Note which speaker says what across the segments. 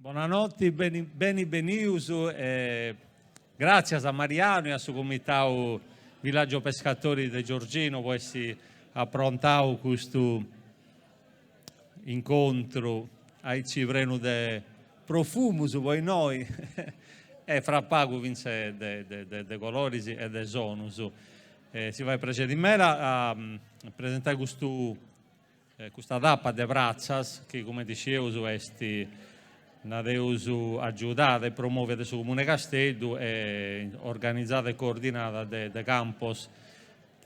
Speaker 1: Buonanotte, benius, grazie a Mariano e al suo comitato Villaggio Pescatori di Giorgino per essere approntato questo incontro ai civreno de profumo su voi noi e fra pago vince de colori e de sonus. Si va a precedere me a presentare questa tappa de prazzas che come dicevo è Nadeus aggiudata e promuovere su Comune Castello e organizzata e coordinata de campus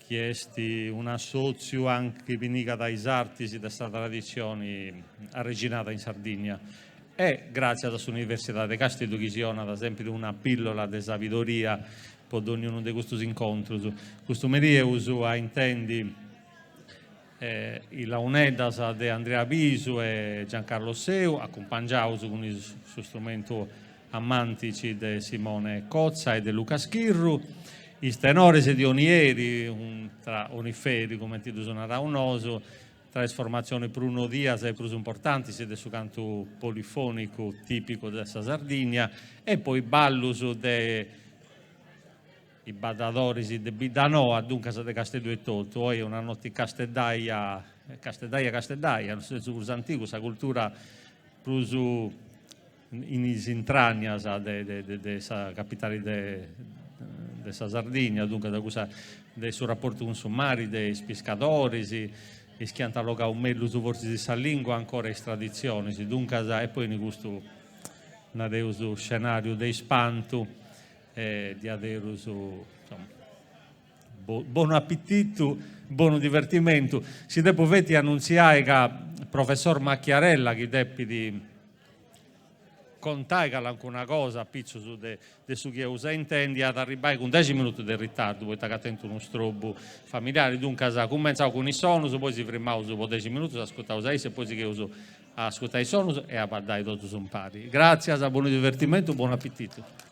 Speaker 1: che è un assozio anche vinica dai artisti di questa tradizione originata in Sardegna e grazie alla Università di Castello che si ha ad esempio una pillola di sabidoria per ognuno di questi incontri. Questo merito a intendi i launedas de Andrea Bisu e Giancarlo Seu, accompagnati con il suo strumento amantici di Simone Cozza e di Luca Schirru, i tenori di Onieri, tra Oniferi, come ti suonerà un oso, trasformazione Bruno Diaz e più importanti, del suo canto polifonico tipico della Sardegna, e poi Ballus de i badadori di Bidanoa, dunque de Castello e Toto, poi una notte Castelldaia, nel senso più antico, questa cultura più in intranias della capitale della Sardegna, dunque da questo del suo rapporto con Sommari, dei pescatori, e schiantaloga un mello su forse di lingua ancora in tradizioni, dunque e poi in questo scenario dei spanto di avere buon appetito, buon divertimento. Si deve annunziare che il professor Macchiarella, che deve contare anche una cosa, piccio su su che usa intendi, ad arrivare con 10 minuti di ritardo, poi sta attento uno strobo familiare, dunque si comincia con i sonus, poi si ferma dopo 10 minuti, ascoltare i e poi si che uso ascoltare i sonus e a parlare tutti sono pari. Grazie, buon divertimento, buon appetito.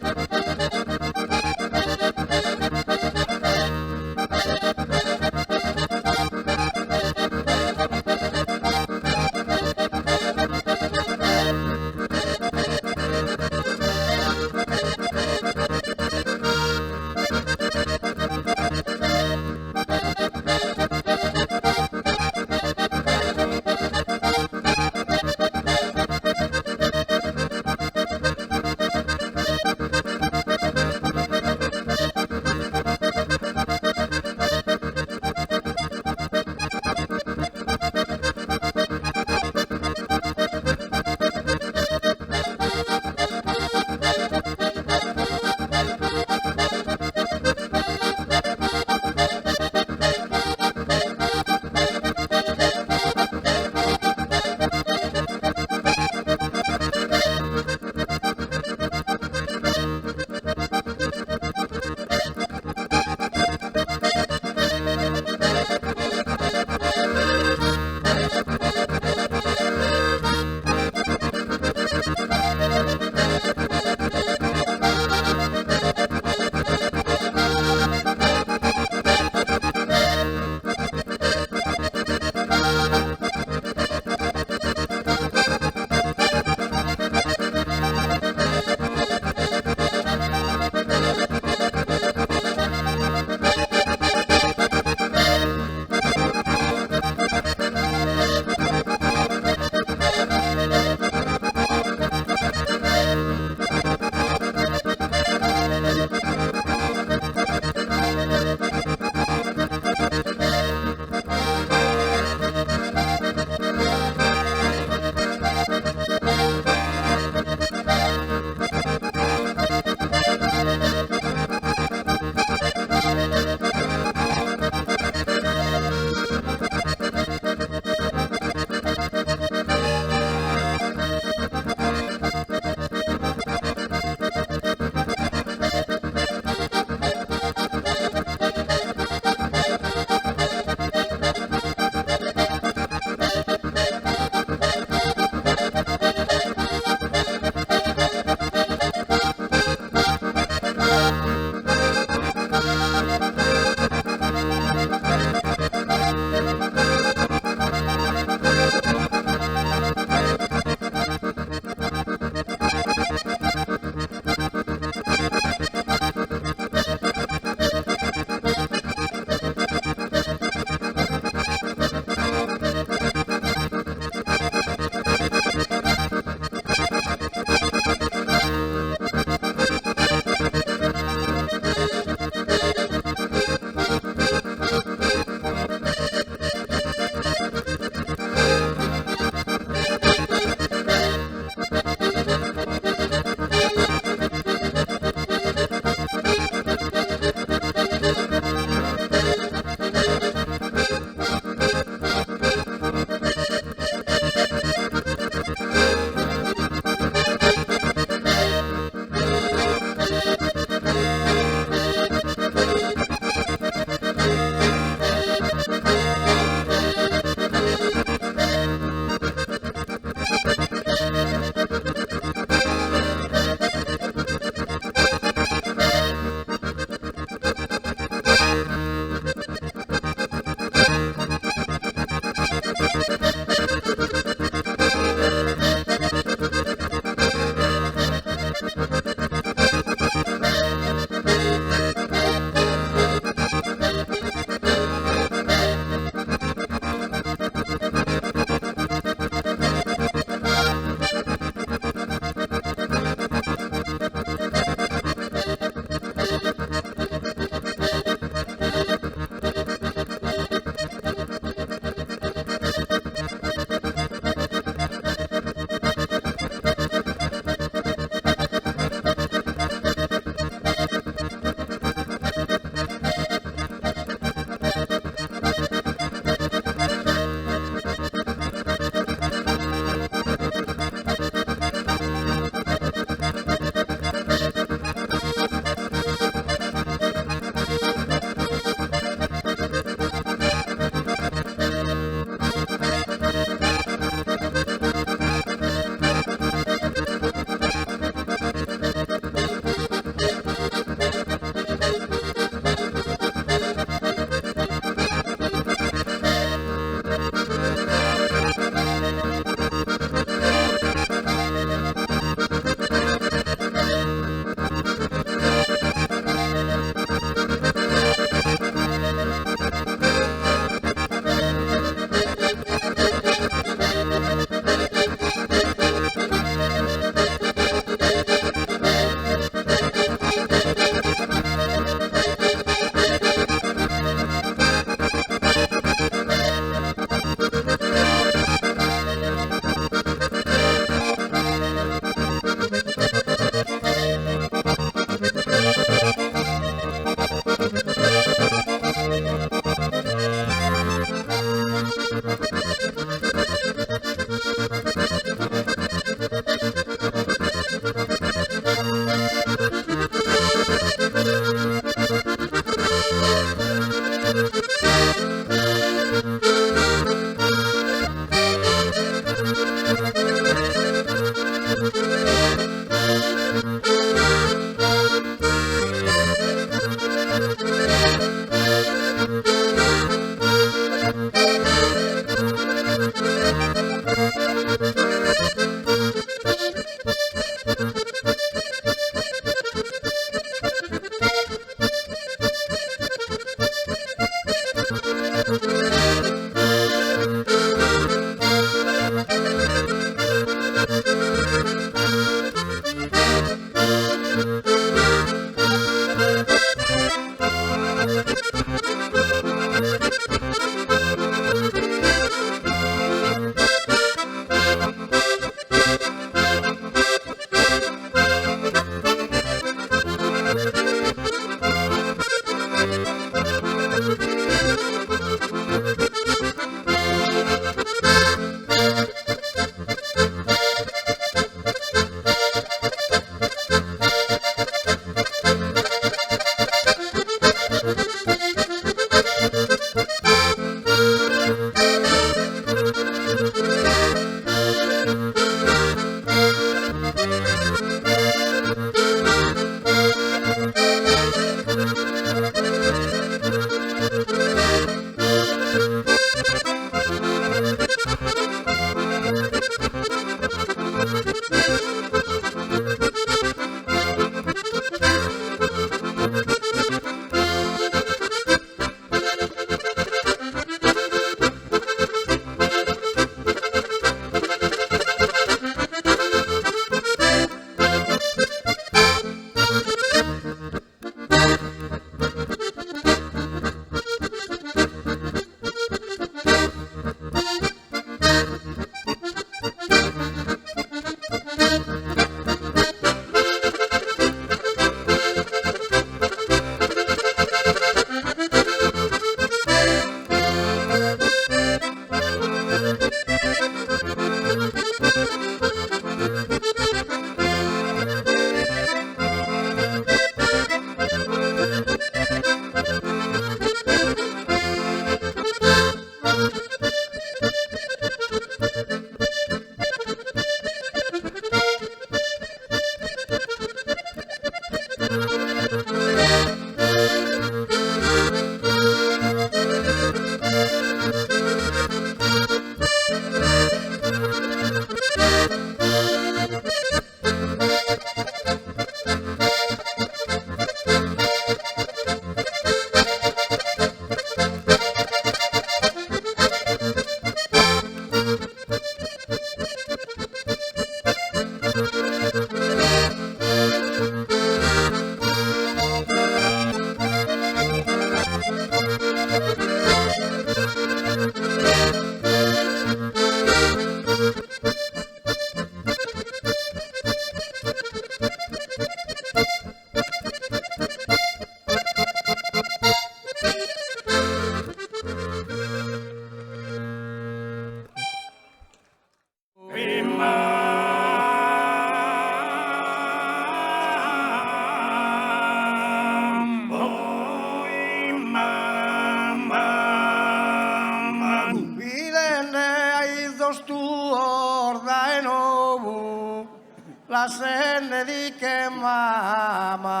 Speaker 2: la senne di che mamma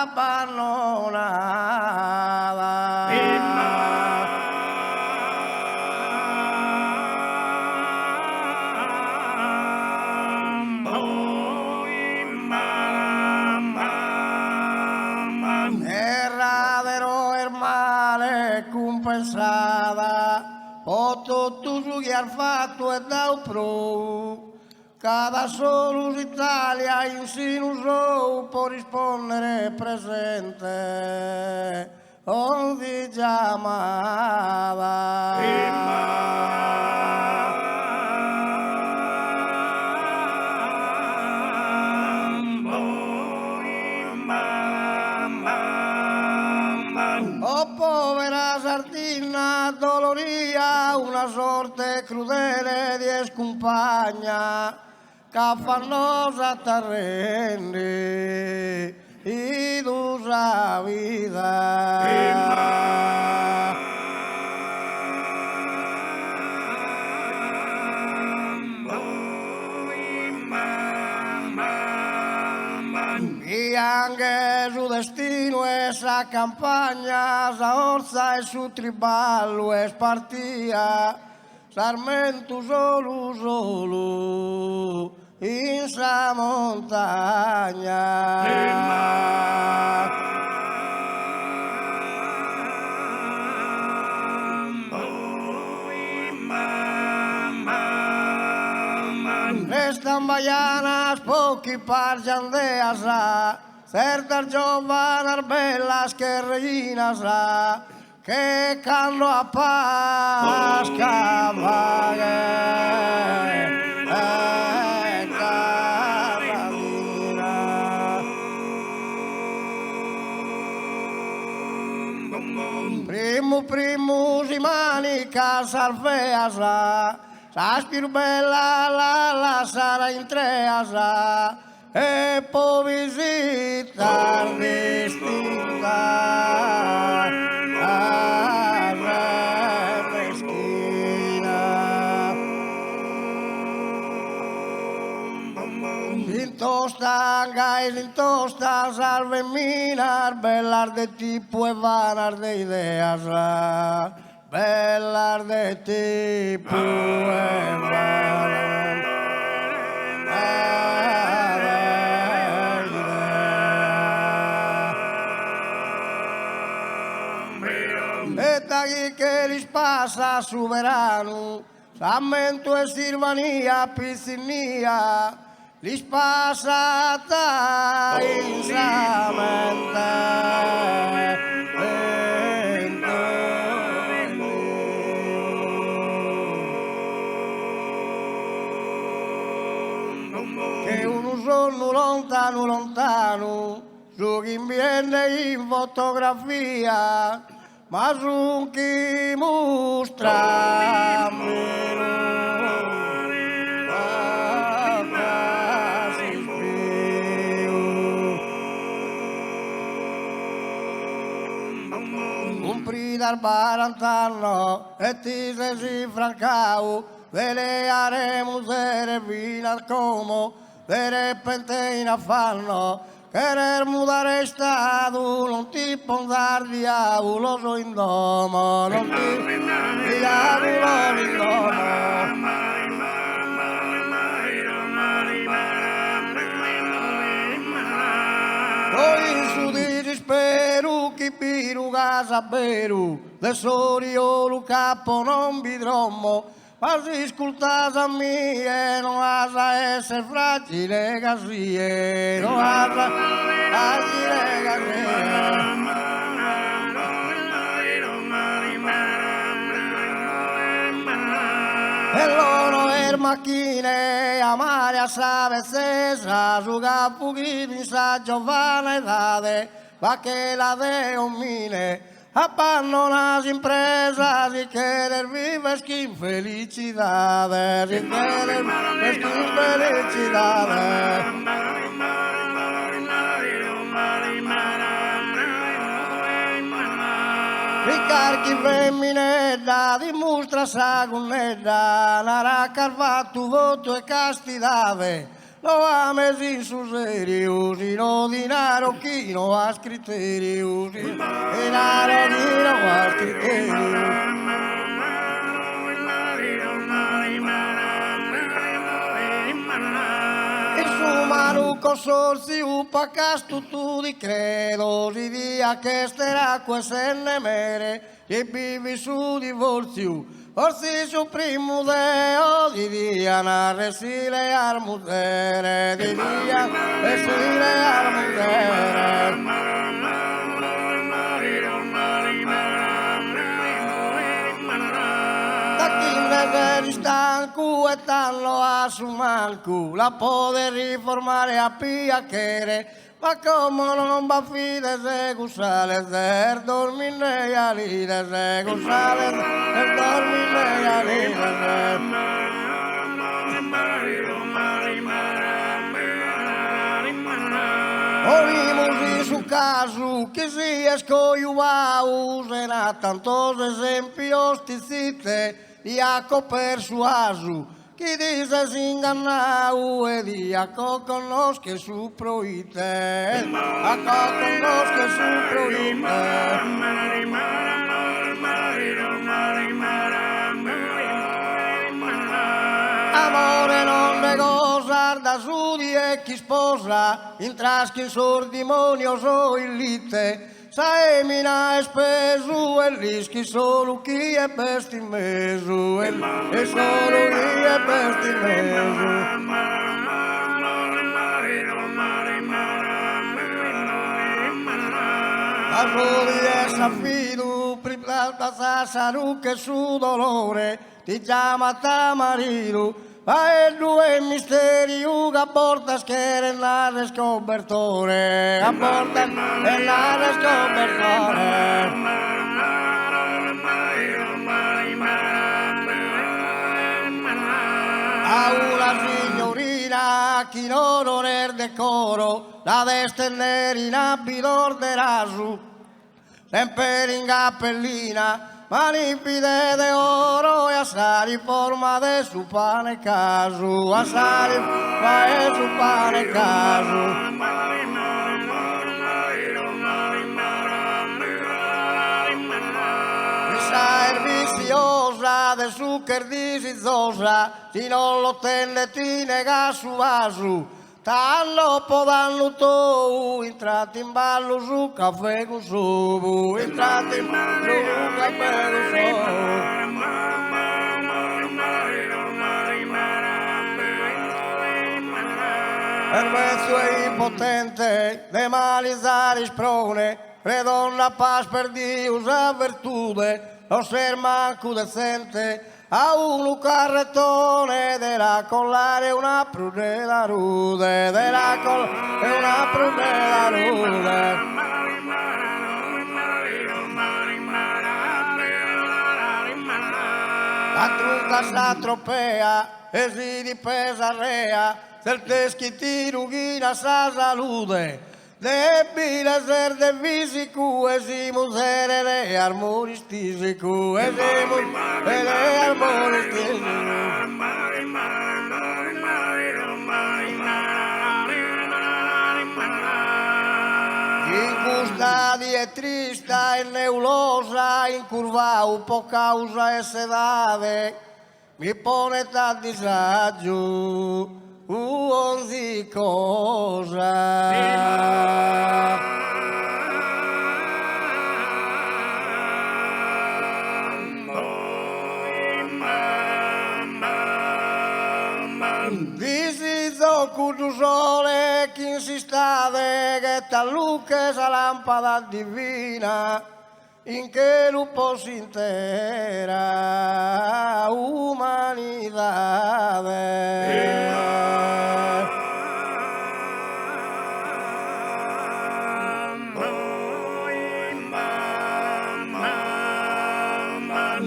Speaker 2: abbandonava. Era vero il male compensava, o tutto ciò che ha fatto e da un pro. Cada solo l'Italia in sinusò può rispondere presente, onde chiamava. Oh povera sardina doloria, una sorte crudele di scompagna, che fannosa t'arrendi i dusa vita. anche su destino esa campagna, sa orza e su triballo es partia, Sarmento solo in sa montagna. Restan baianas pochi parjan de asa, certas giovanas bellas que reinas que cando a paz primus i manicas alfeasa, Saspir bella la sara in treasa e può visitar distinta meschina. Intostan salve minas, bellas de tipo e vanas de ideas. Bellas de tipo Esta aquí que les pasa su verano, Samento e Sirvania, piscinía, les pasa ta insamente. Lontano, su chi viene in fotografia, ma su chi mostra un pridar barantano e ti sei francao, velearemo sere fino al como. De repente in affanno, querer mudar estado, non ti pondar diavolo in domo, non ti diavolo in domo. Poi in su di dispero, chi piru casa beru, de sorio lu capo non vidrommo, ma si ascoltasa mia, non asa essere fragile così, non asa fragile così. E loro macchine, amare a save stessa, su capo chi in sa giovane etade, va che la deo mine, abbandonas impresas y querer vives que infelicidades, y querer vives que infelicidades. Riccarchi femminetta dimostra sa gunnetta, nara carvato voto e castidade. No ames in su serio, sino dinaro chi no ha criterio, dinaro chi no ha criterio. E su manuco sorsi upa casto tu di credo, si dia che starà queste mere, e vivi su divorzio. Orsi su primo deo di dia na resile al mutere, di dia resile al mutere. Da chi ne stanco e tanlo a su manco, la può riformare a piacere. Ma come non va fide se gusale ser dormire a lide se gusale ser dormire a lide Orimos su caso che si escoiuvau será tantos esempios ti cite di Jacopo persuaso chi dice si ingannau e di a conosce su proite, a conosce su proite. Amore non ne cosa da su di e chi sposa, in traschi in sordimonio so il lite, saemina e spesu e rischi solo chi è besti in mesu e solo chi è besti in mesu. A soli e s'affidu, prima sasaru che su dolore, ti chiama tamariru, ma è due misteri che porta schiere nella scopertore, a porta nella scopertore. A una signorina chi non è decoro, la veste nera in abito de rasu, sempre in cappellina, manipide de oro e assai forma de su pane casu, assai forma de su pane casu. Essa viziosa de su cerdisizosa, si non lo tenne ti nega su vasu, tanto podano tu, entrati in ballo su caffè con subu, entrati in ballo su caffè con subu. Per mezzo è impotente, de malizare sprone, redonna paz per Dio sa virtude, non ser manco decente, a un carrettone della collare una prudela rude, della collare una prudela rude. La trunca s'attropea e si dipesa rea, del teschi rughina sa salute, debile ser de fisicu e si musere le armonistisicu e si musere le armonistisicu. In custadi e trista e neulosa, incurvau po causa e sedade, mi pone a disagio ogni cosa. Disizo cudu sole chi insistade che talluche sa lampada divina in che lupo si intera umanidade.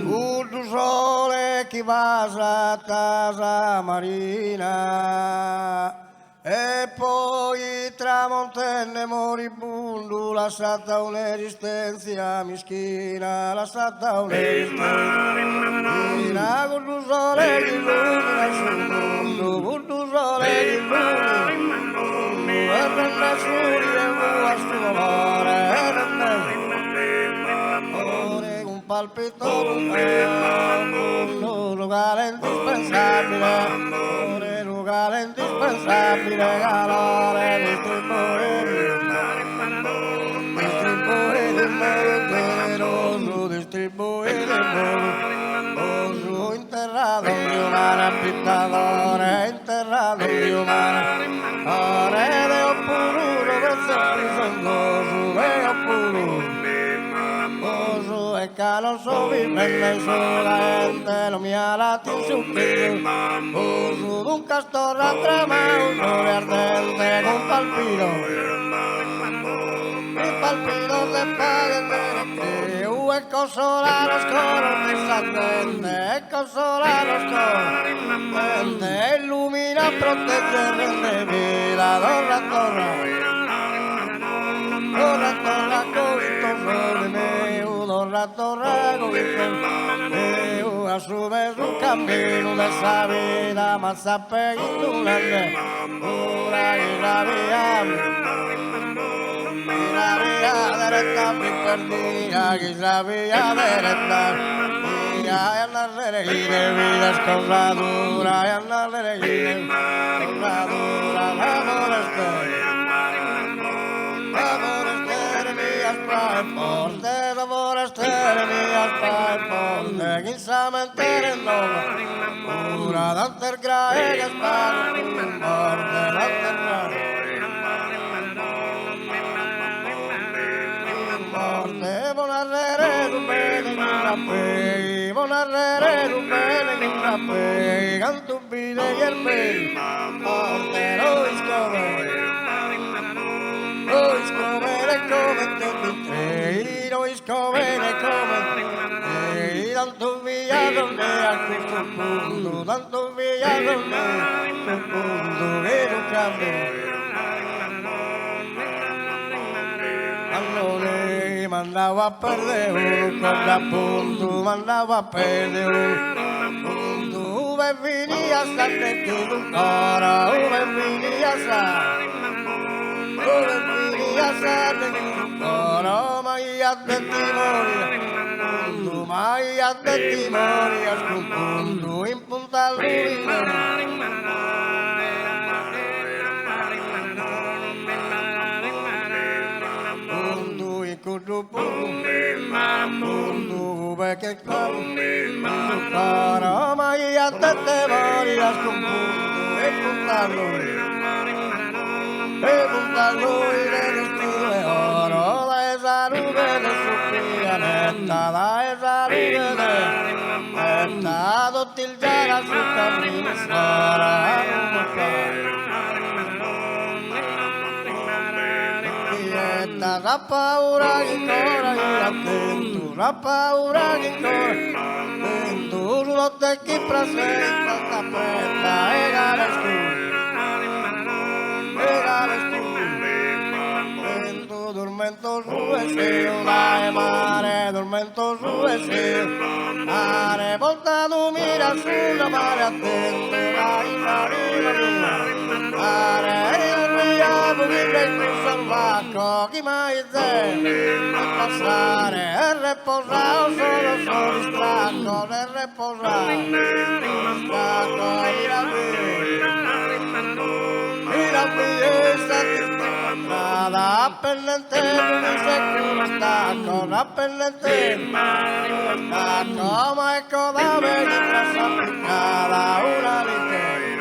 Speaker 2: Cudu sole chi vasa casa marina e poi tramontenne moribondo lasciata un'esistenza mischina, lasciata un'esistenza mischina, con tu sole che illumina il suo mondo, con tu sole che illumina il mondo, e rende soli e vuoi sto amore, e rende amore un palpito un locale indispensabile, locale indispensabile, calore distribuire interrato di umana pittadore, interrato di umana ore de oppuro per sempre sonnoso, de oppuro e calo so vivenne solamente lo mia lati su che uso un castoro a trama un sole ardente con palpito il palpito se paga che e consolare scoro che s'attende e consolare scoro illumina protegge rende vita torna torna torna torna con il torno di me torra torra con il torno ora sube su cammino de esa vida más apegado una vez ora y la vida derecha mi perdida y la vida derecha y andar de vidas con la dura y andar de con la dura Ura danter graegas para morte Morte bonarrere du bene in rappe bonarrere du bene in rappe canto bile yerbe morte lo iscovere come te vitrei lo iscovere come tanto via donde a questo punto tanto via donde a questo punto vero cambio allora mandavo a perdere un contrappunto mandavo a perdere un punto ove venia sta te tu cara ove venia sta te tu cara mai a te mai a testimonias con punto in punta punto in cudo punto perché cara mai a testimonias con punto in punta lui dello stile oro da esa nube de su pianeta da esa nube de esta dottilgiara su cammino ora esta la paura che ancora io attento la paura che ancora tu non te chi presenta sta prenda e gares tu dormento su eseo dai mare dormento su eseo mare volta tu mira sulla mare attento dai mare io che tu salvacco chi mai zè a passare e riposare solo distacco e riposare distacco la bellezza nada pendente mi secco stacco la pendente ma come ecco da venire sapicata una ritera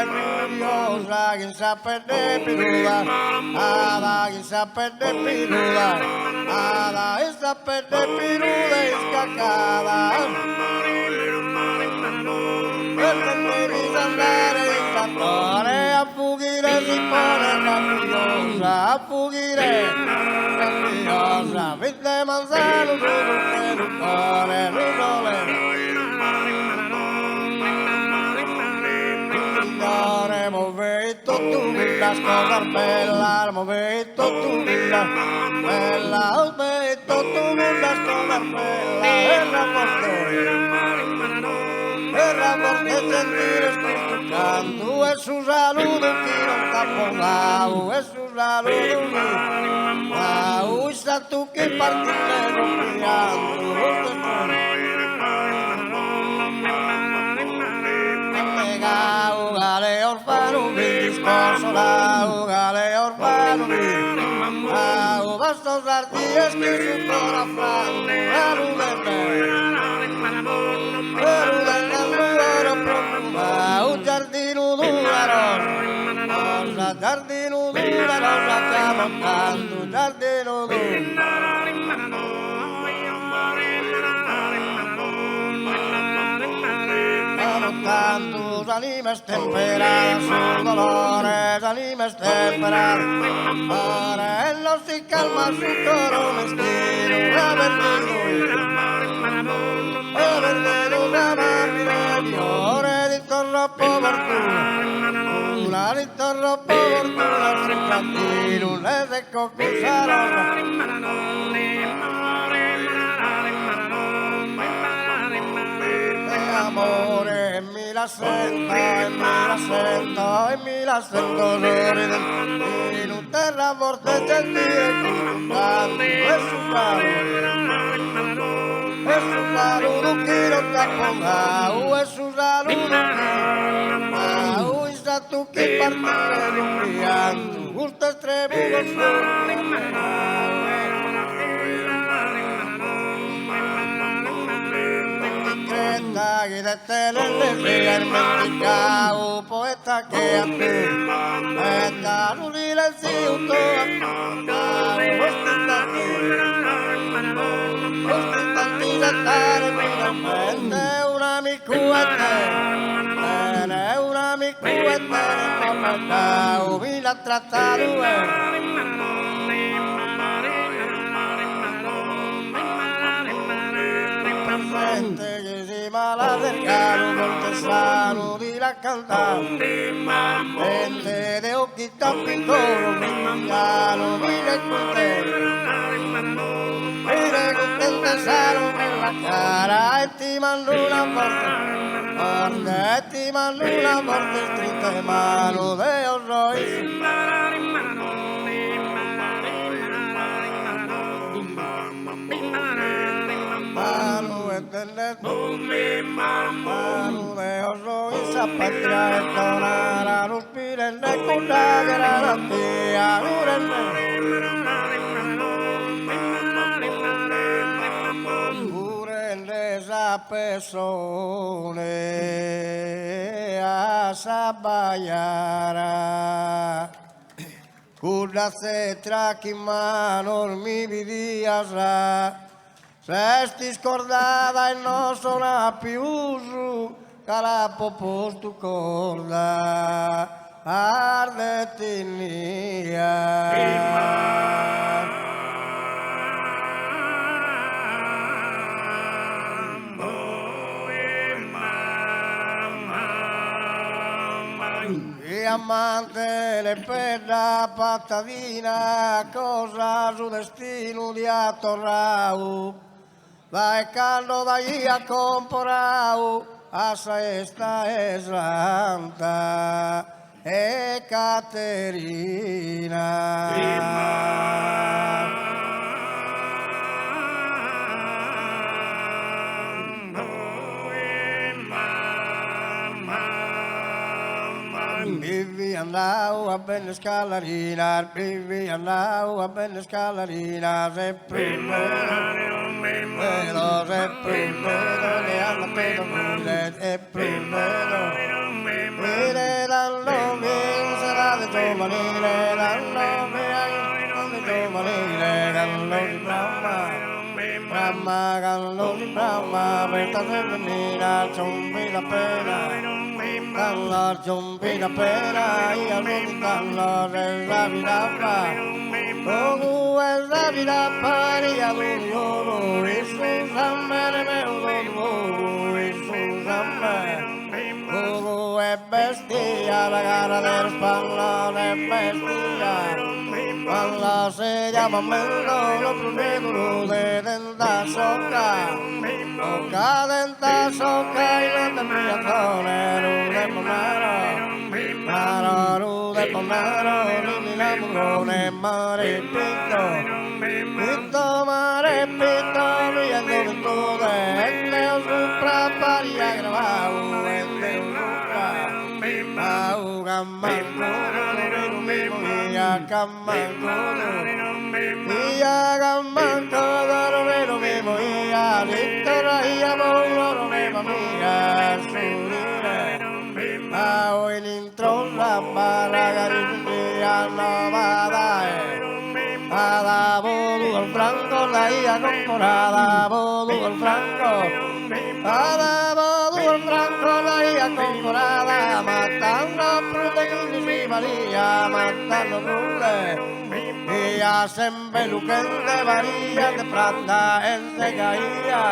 Speaker 2: furiosa che sa perdere piruda ada che sa perdere piruda ada che sa perdere piruda e scaccata andare a fuggire si pone rabbiosa a fuggire rabbiosa vite manzano per un cuore risole moveto tu la scolar bella moveto tu la bella moveto tu la scolar bella e la porque sentir tu canto es su saludo que no está pongado es su saludo que está tú que partiste rompiendo gale orfano mi discorso gale orfano mi bastos ardies que su corazón la un giardino dura rosa giardino dura rosa stiamo cantando giardino dura tanto s'animes temperare sul dolore s'animes temperare ora e non si calma sul coro meschino la verdino una mamma ore di troppo fortuna di troppo fortuna sul cammino le secco qui sarà amore e mi la sento, e mi la sento, e mi la sento sorridere in un terra forte e gentile cantando e sul saludo chi non t'appondau e sul saludo chi sa tu chi partire lumbriando gusto estremo que de tenerle el mendigao poeta que a tu está un silencio un amico mi la trattato che si mala del caro cortesano di la cantare gente de occhi tappi coro mingano mire contente sano nella cara e ti mando una forte e ti mando una forte stretta mano de orroi mano de oro y zapatilla entonara los piren de condagra la tía urende esa persone a sabayara curda se traki mano mi vidiasa Resti scordata e non sono più su, carapo posto corda, ardetinia. E amante le perda patadina, cosa su destino di attorrau. Dai caldo dai a comprau, asa esta es santa e Caterina. Vivi andau a belle scalarina, vivi andau a belle scalarina, se primero, le hanno preso mulle, e primero, mire danno via, sarà di giovanile, danno via, di giovanile, danno di Brahma, danno di Brahma, per venire, ciombi la pena. Dalla giumbina pera, io non dalla resavirapa. Todo es resavirapa, io non lloro. Jesús, amare meu, Jesús, amare. Todo es bestia, la cara de los palos es bestia. Pala se llama Mendo, lo primero de denta soca. Soca denta soca y la temía tonero de pomero. Mararu de pomero, ni la murone mare pito. Pito mare pito, brillando de todo. El Dios supra paria grabado, el Dios supra. Auga manco, mia camanco. Ia gamanco, lo mismo, ia litera, ia lo mismo, ia surire. Ao in intro la baragaria no vadae. Ada bodu al franco, la ia comporada, bodu al franco. Ada bodu al franco, la ia comporada, matando prute mi María, matando prute. Ella se embeluquende varía de plata en segaía.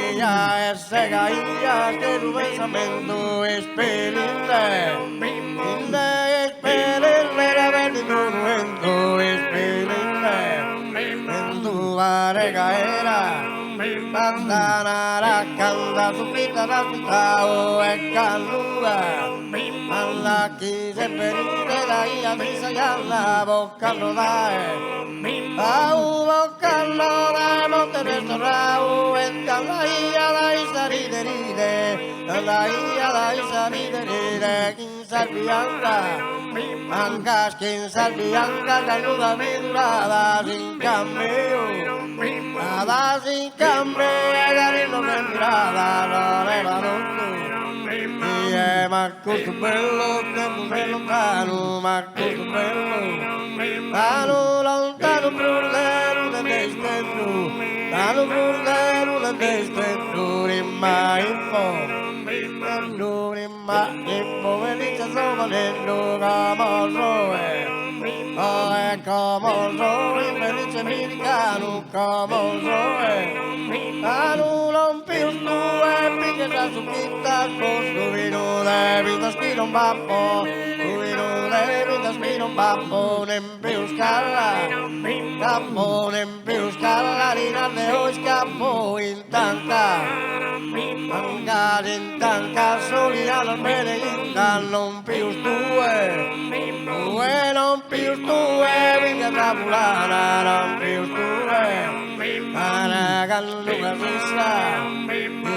Speaker 2: Ella es segaía que tu pensamiento es pelinde. Pelinde es pelinde, la verdad es pelinde. En tu varegaera, candanara, candara. la subita la città e calluga alla chi se perite la ia misa ya la bocca lo dai au bocca lo dai monte restaurau e la ia dai saride ride la ia dai saride ride quinza bianca Mancas quinza bianca calluga midurada sin cambio nada sin cambio garino me mirada lo levadotto y è Marco bello che non è lontano Marco bello tano lontano brulero del destino tano brulero del destino rimma info rimma info felice somalendo come soe oh è come soe felice americano come soe tano non più stue pique sa su pitta costo vino de vita spiro un babbo vino de vita spiro un babbo nem più scala capo nem più scala rinalde o scappo in tanca Angare in tanca soli alla bene in non più stue non più stue vinga trapulana non più stue ana galluga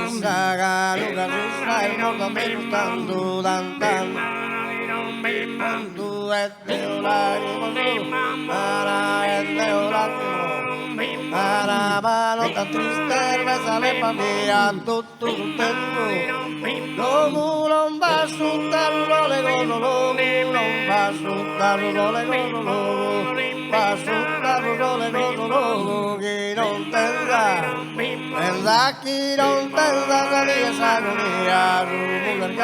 Speaker 2: sissa galluga sissa il mondo mi gustando tantan tu e te l'animo ana e te l'animo Ana balota triste me sale pa mia tutto sul tempo Lomu non va su tarlo le gono lomu non va su tarlo le gono lomu va su tarlo le gono lomu chi non tenga pensa chi non tenga salia sagonia rumu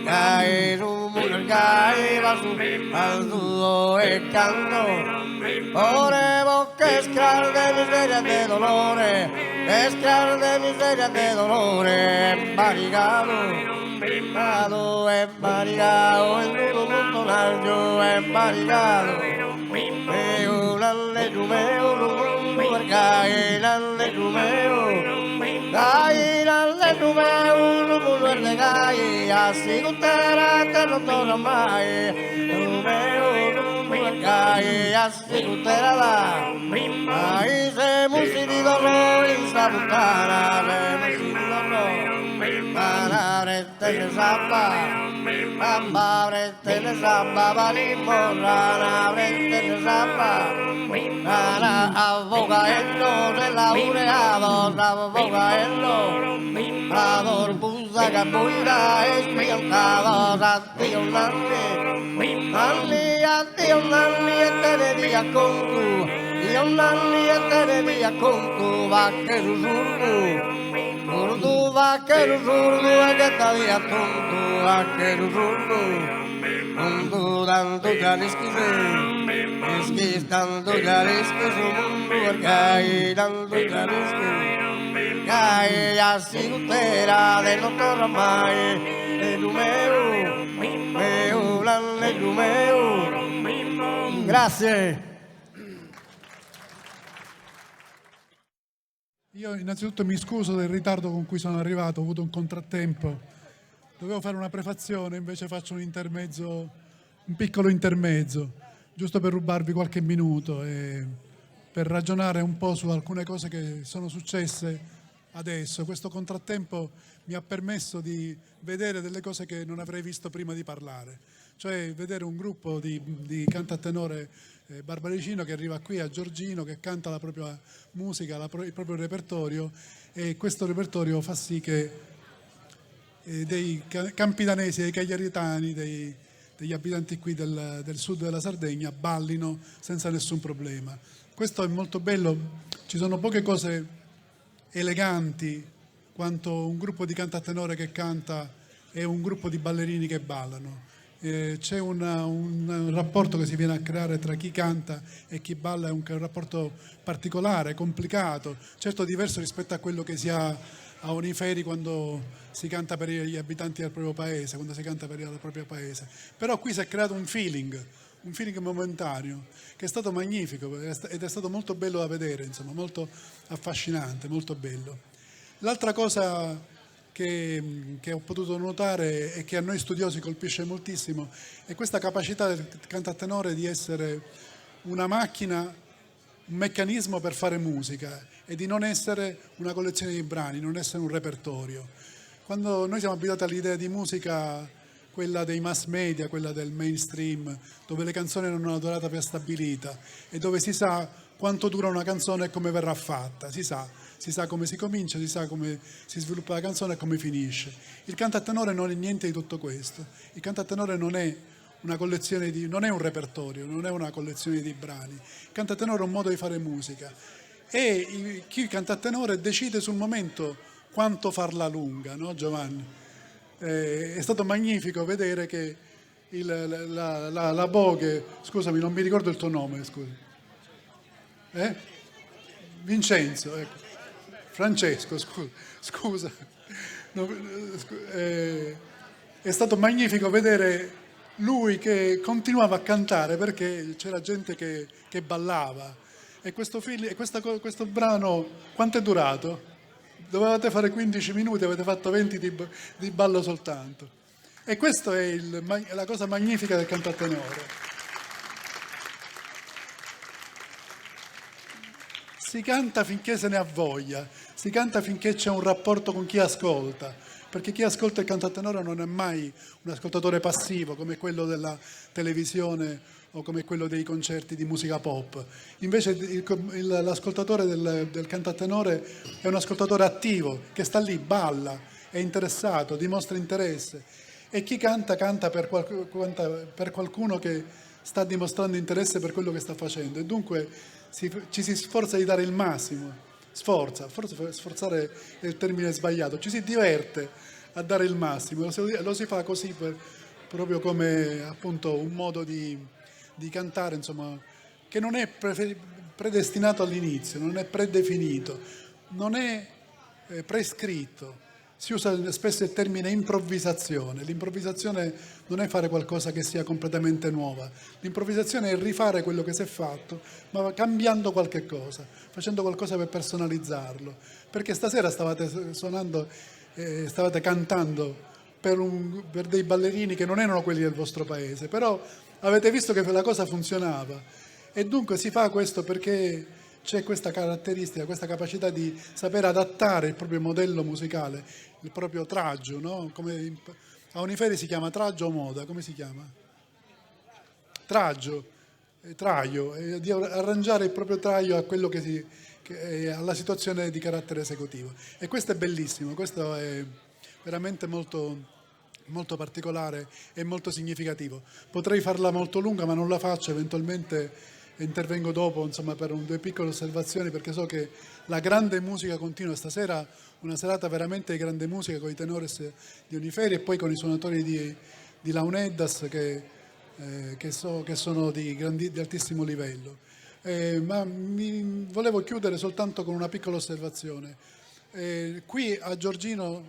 Speaker 2: gai rumu gai va su al tuo e canto Ore bocche scalde miseria de dolore scalde miseria de dolore barigado barigado en todo mundo nayo barigado lalle rumeo rumurgai lalle rumeo gai lalle rumeo rumurgai gai así gutera te non torna mai rumeo Gai así uterada Ai se musiri dolor in sabutana se musiri dolor Para rete le sapa Bamba rete le sapa Balimorrana rete le sapa Para abogaello de laureados Abogaello Ador buza capuira Espiantados Atio Nanni Atio Nanni Etereria contu Io Nanni Etereria contu Vaquero zurdu Urdu vaquero zurdu Agata dia tontu Vaquero zurdu Undu dantu jariskize Iskis dantu jariskiz Umundu argai dantu jariskiz Gai así gutera de no torna mai De lumeo Meu lalle lumeo Grazie.
Speaker 3: Io innanzitutto mi scuso del ritardo con cui sono arrivato, ho avuto un contrattempo. Dovevo fare una prefazione, invece faccio un piccolo intermezzo, giusto per rubarvi qualche minuto e per ragionare un po' su alcune cose che sono successe adesso. Questo contrattempo mi ha permesso di vedere delle cose che non avrei visto prima di parlare. Cioè vedere un gruppo di cantatenore barbaricino che arriva qui a Giorgino, che canta la propria musica, il proprio repertorio, e questo repertorio fa sì che dei campidanesi, dei cagliaritani, degli abitanti qui del sud della Sardegna ballino senza nessun problema. Questo è molto bello, ci sono poche cose eleganti quanto un gruppo di cantatenore che canta e un gruppo di ballerini che ballano. C'è un rapporto che si viene a creare tra chi canta e chi balla, è un rapporto particolare, complicato, certo diverso rispetto a quello che si ha a Oniferi quando si canta per gli abitanti del proprio paese, quando si canta per il proprio paese. Però qui si è creato un feeling momentaneo che è stato magnifico ed è stato molto bello da vedere, insomma, molto affascinante, molto bello. L'altra cosa che ho potuto notare e che a noi studiosi colpisce moltissimo è questa capacità del cantatenore di essere una macchina, un meccanismo per fare musica e di non essere una collezione di brani, non essere un repertorio. Quando noi siamo abituati all'idea di musica, quella dei mass media, quella del mainstream, dove le canzoni hanno una durata prestabilita e dove si sa quanto dura una canzone e come verrà fatta, si sa come si comincia, si sa come si sviluppa la canzone e come finisce. Il cantatenore non è niente di tutto questo. Il cantatenore non è una collezione non è un repertorio, non è una collezione di brani. Il cantatenore è un modo di fare musica e chi canta a tenore decide sul momento quanto farla lunga, no Giovanni? È stato magnifico vedere che la Boghe, scusami, non mi ricordo il tuo nome, scusa. Vincenzo, ecco. Francesco, scusa. No, è stato magnifico vedere lui che continuava a cantare perché c'era gente che ballava. E questo brano, quanto è durato? Dovevate fare 15 minuti, avete fatto 20 di ballo soltanto. E questa è la cosa magnifica del cantatenore. Si canta finché se ne ha voglia, si canta finché c'è un rapporto con chi ascolta, perché chi ascolta il cantatenore non è mai un ascoltatore passivo come quello della televisione o come quello dei concerti di musica pop. Invece l'ascoltatore del cantatenore è un ascoltatore attivo, che sta lì, balla, è interessato, dimostra interesse. E chi canta, canta per qualcuno che sta dimostrando interesse per quello che sta facendo. E dunque ci si sforza di dare il massimo, forse sforzare è il termine sbagliato, ci si diverte a dare il massimo, lo si fa così proprio come appunto un modo di cantare, insomma, che non è predestinato all'inizio, non è predefinito, non è prescritto. Si usa spesso il termine improvvisazione. L'improvvisazione non è fare qualcosa che sia completamente nuova. L'improvvisazione è rifare quello che si è fatto, ma cambiando qualche cosa, facendo qualcosa per personalizzarlo. Perché stasera stavate suonando, stavate cantando per dei ballerini che non erano quelli del vostro paese, però avete visto che la cosa funzionava. E dunque si fa questo perché c'è questa caratteristica, questa capacità di saper adattare il proprio modello musicale, il proprio traggio, no? Come a Uniferi si chiama traggio o moda, come si chiama? Traggio, traio, di arrangiare il proprio traio a quello alla situazione di carattere esecutivo. E questo è bellissimo, questo è veramente molto, molto particolare e molto significativo. Potrei farla molto lunga, ma non la faccio, eventualmente intervengo dopo, insomma, per due piccole osservazioni, perché so che la grande musica continua. Stasera una serata veramente di grande musica con i tenores di Uniferi e poi con i suonatori di Launeddas che sono di altissimo livello. Ma volevo chiudere soltanto con una piccola osservazione. Qui a Giorgino,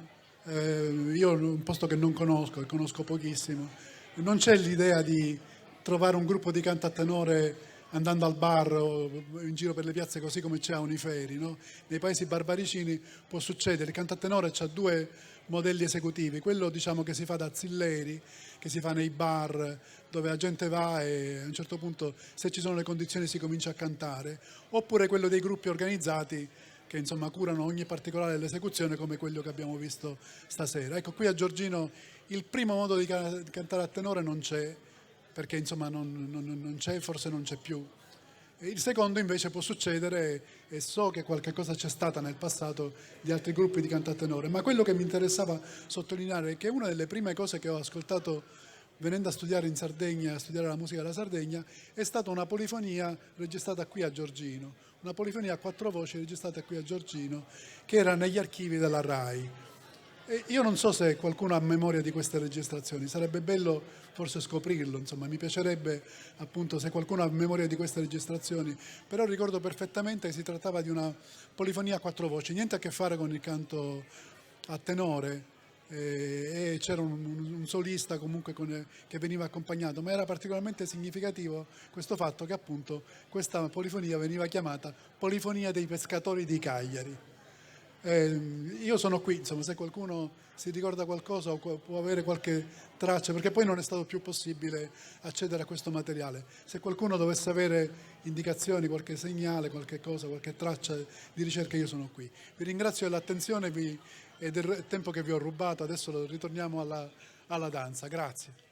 Speaker 3: io un posto che non conosco e conosco pochissimo, non c'è l'idea di trovare un gruppo di cantatenore andando al bar o in giro per le piazze così come c'è a Uniferi, no? Nei paesi barbaricini può succedere. Il cantatenore ha due modelli esecutivi, quello diciamo che si fa da zilleri, che si fa nei bar dove la gente va e a un certo punto, se ci sono le condizioni, si comincia a cantare, oppure quello dei gruppi organizzati che insomma curano ogni particolare dell'esecuzione, come quello che abbiamo visto stasera. Ecco, qui a Giorgino il primo modo di cantare a tenore non c'è, perché insomma non c'è, forse non c'è più. Il secondo invece può succedere, e so che qualche cosa c'è stata nel passato di altri gruppi di cantatenore, ma quello che mi interessava sottolineare è che una delle prime cose che ho ascoltato venendo a studiare in Sardegna, a studiare la musica della Sardegna, è stata una polifonia registrata qui a Giorgino, una polifonia a 4 voci registrata qui a Giorgino, che era negli archivi della RAI. E io non so se qualcuno ha memoria di queste registrazioni, sarebbe bello forse scoprirlo, insomma, mi piacerebbe appunto se qualcuno ha memoria di queste registrazioni, però ricordo perfettamente che si trattava di una polifonia a 4 voci, niente a che fare con il canto a tenore, e c'era un solista comunque che veniva accompagnato, ma era particolarmente significativo questo fatto che appunto questa polifonia veniva chiamata Polifonia dei pescatori di Cagliari. Io sono qui, insomma, se qualcuno si ricorda qualcosa o può avere qualche traccia, perché poi non è stato più possibile accedere a questo materiale. Se qualcuno dovesse avere indicazioni, qualche segnale, qualche cosa, qualche traccia di ricerca, io sono qui. Vi ringrazio dell'attenzione e del tempo che vi ho rubato. Adesso ritorniamo alla danza. Grazie.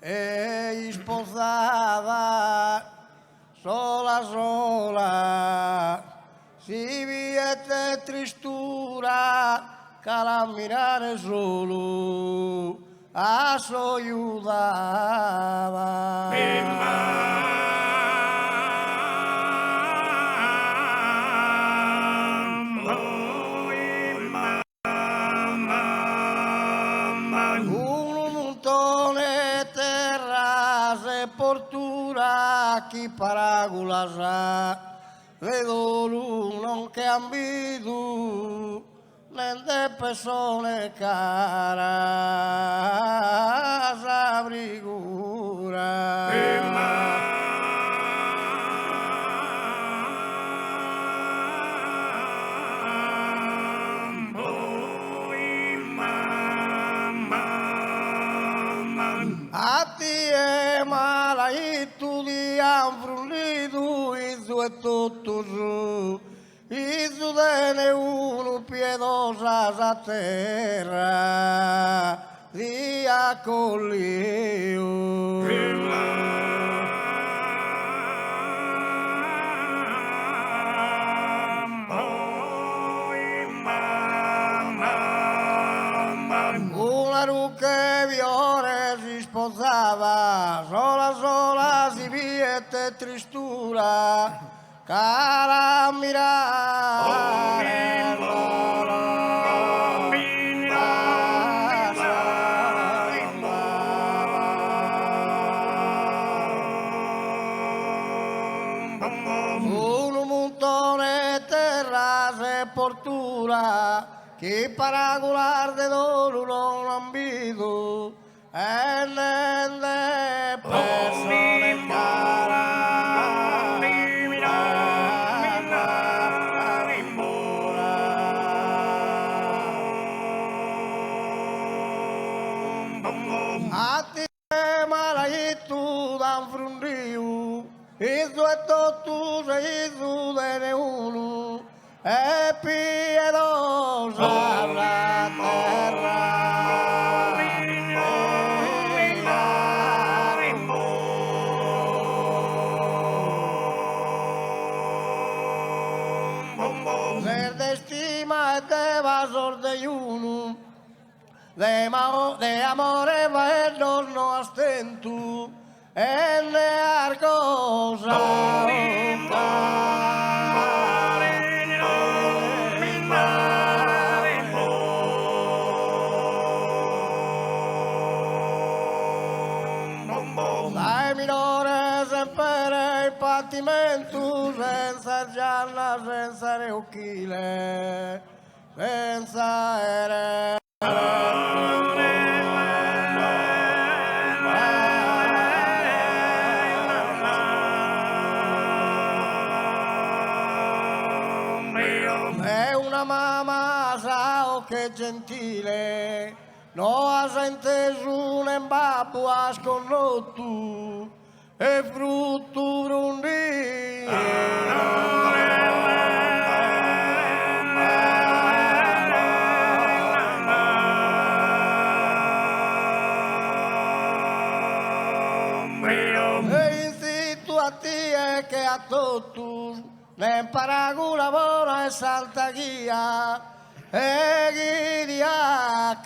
Speaker 2: e sposata sola sola, si viete tristura calamminare solo a soiudava. Un montone terra sepoltura chi paragula sa vedo non che ambidu nelle persone cara s'abrigura. Ati e mala itu di amfrunidu isu e tutto su isu dene uno piedosa sa terra di accogliu. Una rucca viore si sposava, sola sola si viete tristura, cara mirare un montone terra sepoltura che paragolar de dolo non ambido e nelle persone cara a ti malaitu dan frundiu isu e totu se isu de uno e piedosa la terra. Verde stima e de vasor de uno, de amore verdos no astentu, en de arcosa. Dai minore sempre il pattimento senza gialla, senza reuchile, senza ere. È una mamma sao che gentile, no ha inteso un babbo ha scorrotto e frutto e insito a te che a tutti ne paragula buona e salta guia e guidia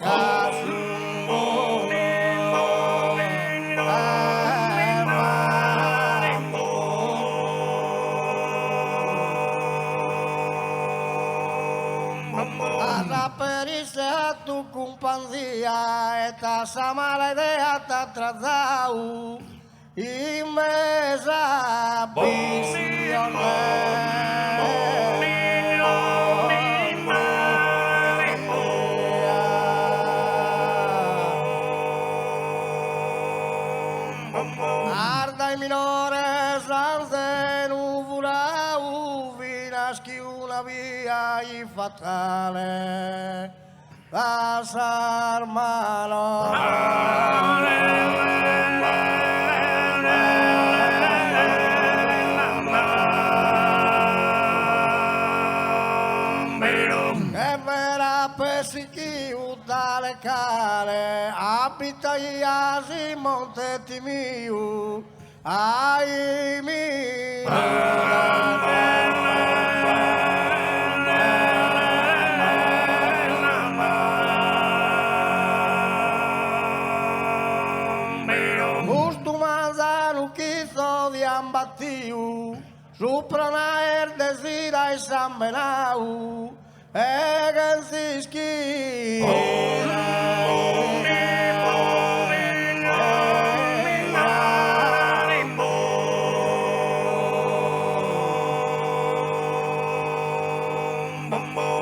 Speaker 2: Perisse a tu companzia e ta sa mala idea ta trazau in mesa Arda il minore sanze nuvolau vinaschi una via fatale la sarmano che verrà sapessi chi dalle cale, abita iasi montetti miu, ai mi. Gusto manzano chiso di ambattiu, sopra una erdesira e San Benau, e che si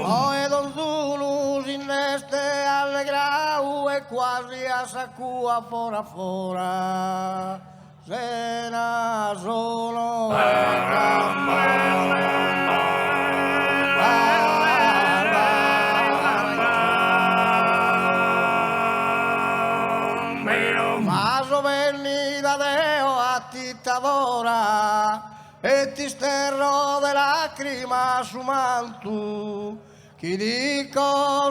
Speaker 2: Oe Don Zulu si inneste alle grau e quasi a sacua fora se na sono ma venni da Deo a tittadora e ti sterro de lacrima su mantu chi dico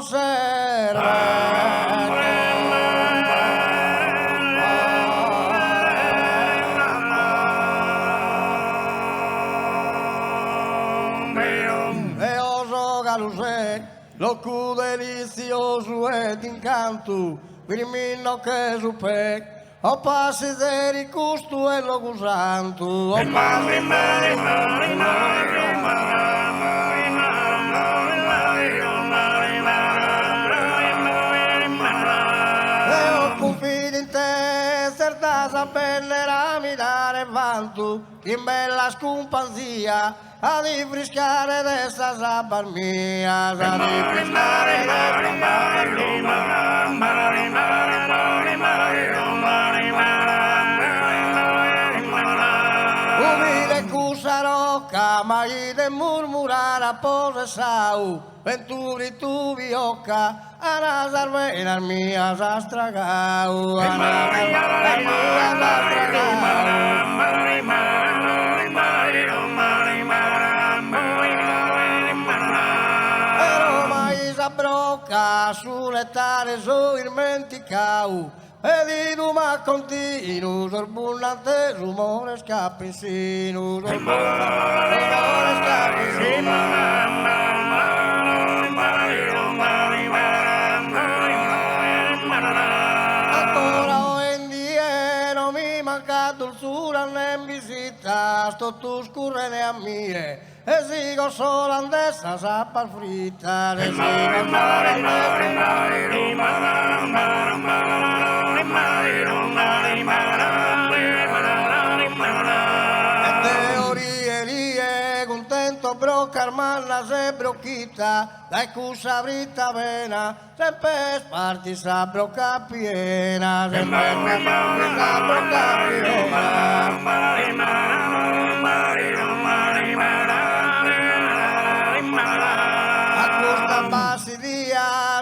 Speaker 2: e oso galusè locu delizioso e d'incanto Firmino che supe, o passi deri custo e logo santo, o passi deri e o confidi in te, certa sapellera mi dare vanto, in bella scumpanzia, a rifriscare dessa sabar mia, a rifriscare umile cusa rocca, mai de murmurar a pose sau, venturi tu viocca, a nasar venas mias astragau, a nasar venas mias astragau. Brocca sulle tare soirmenticau e di duma continu sorbullante rumore scappissinu rumore scappissinu ancora o indieno mi manca dulzura né visita sto tu scurrene a mie e sigo solo andessa sappa fritta e sigo solo e teorie rie contento broccar manna se brocchita dai cusa britta vena sempre sparti sa brocca piena sempre sparti sa brocca piena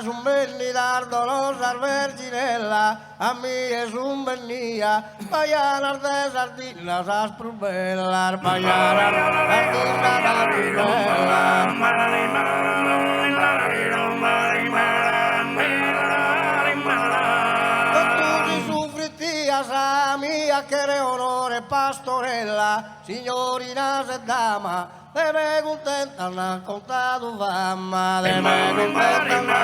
Speaker 2: un bennidardo losa verginella a mi es un bennia paianar de sardinas as prubellar paianar sardinas as prubellar tutti sufritias a mia che re onore pastorella signorina e dama de me contenta n'ha contato fama, de me contenta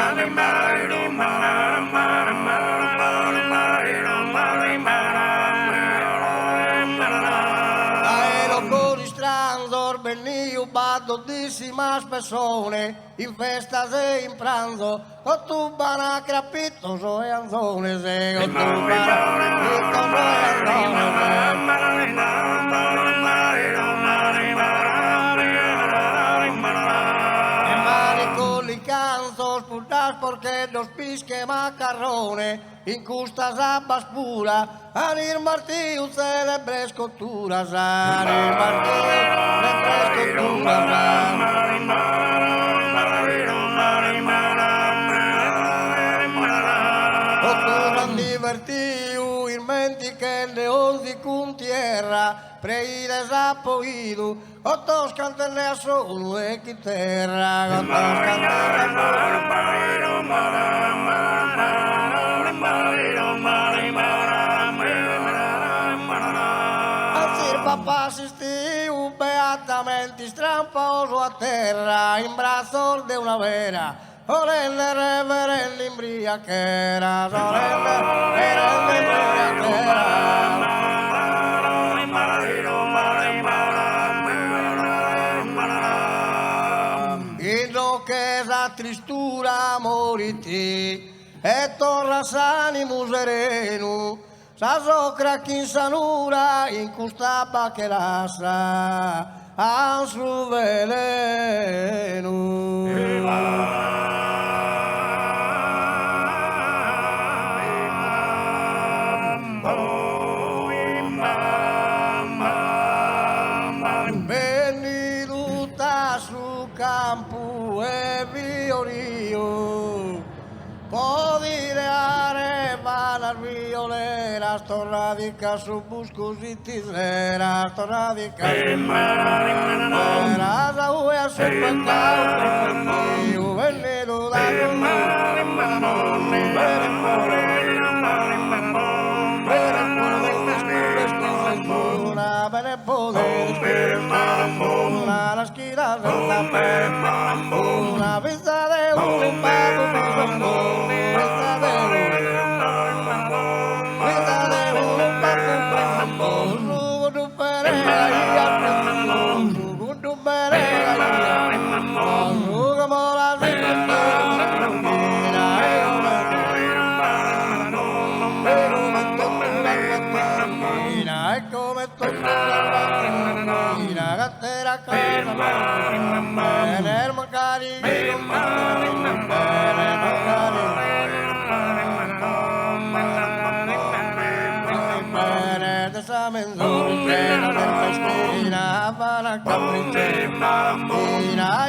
Speaker 2: e lo coristrando veniu battutissime persone in festa e in pranzo con tu bana crapito so e anzone se con tu bana crapito so e anzone porque los pisque macarrones incustas ambas puras anir martillo celebres coturas anir martillo celebres coturas coturas divertido in menti che el león de con tierra, preide zapoido, otros canten a solo de quiterra, otros canten papà assistiu beatamente strampaoso a terra in braccio di una vera sorelle reverelle imbriachera sorelle reverelle imbriachera in lo che sa tristura moriti e torna s'animo sereno sa socra chi sanura in custa baccherassa a su veleno. Venuta su campo e viorio può dire las violeras, torradica su buscos y tiseras, torradica su maras, agüe su pecado, y veneno da una las quiras una vista de un pago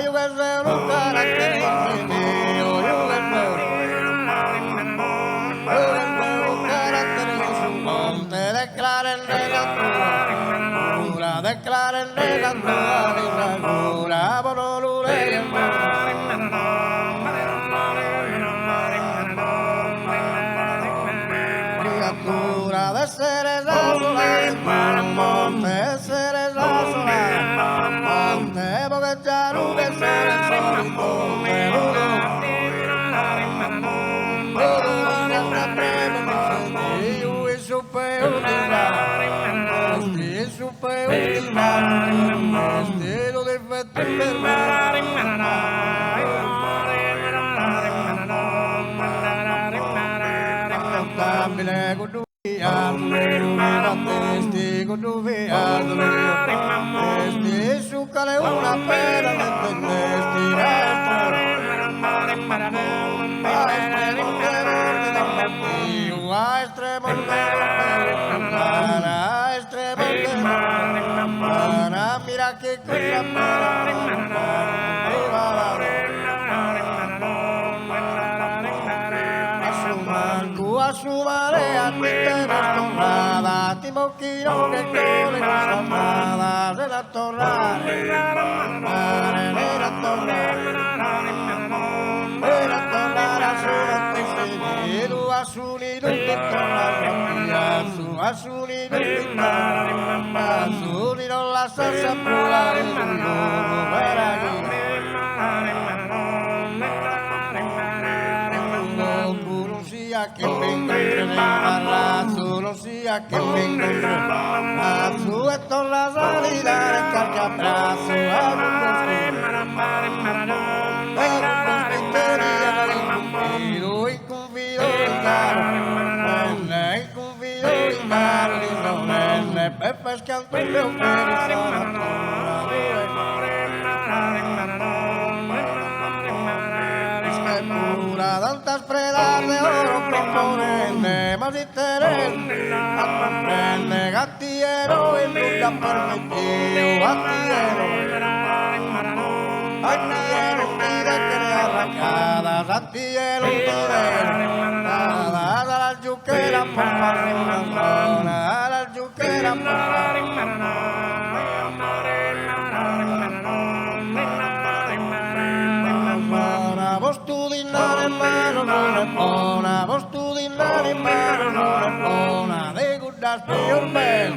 Speaker 2: yo que sé un carácter infinito, yo que sé un carácter infinito, te declaren negatura, declaren negatura, por olure. Criatura de seres azules, monte de seres azules, monte porque ya no que seres solito, estilo de testigo tu viado su cale una pera de mira que cosa a su marea ti tenes tomada, Timoquino que cole amada de la torre, era tornar a su destino, a su nido que tornar, a su nido la salsa pura del mundo, que me encontré en Barrazo, no sea que me encontré a su esto la salida de cachaprazo, a y confido en Pepe canto el meu tantas predas de oro componente, más interés a comprende, gatillero y nunca permitido, gatillero, mira que le arrancadas, gatillero, torero, a las yuqueras por más Postudinare mano non è buona, postudinare mano non è buona, de guardas pior bel.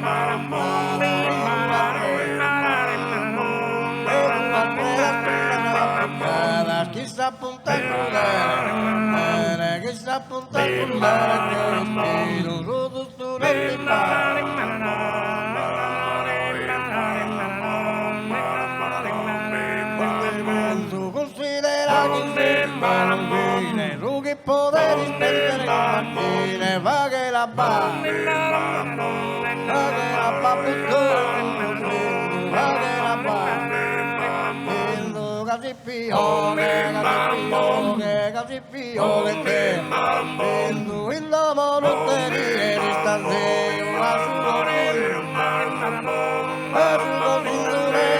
Speaker 2: Chissà punta il crudele, chissà punta il crudele, che lo so tutto nel considera che bambine, su che poteri spendere bambine, va che la va che la va va che la va casi pio che te vendo in la monoteria di stasera a su così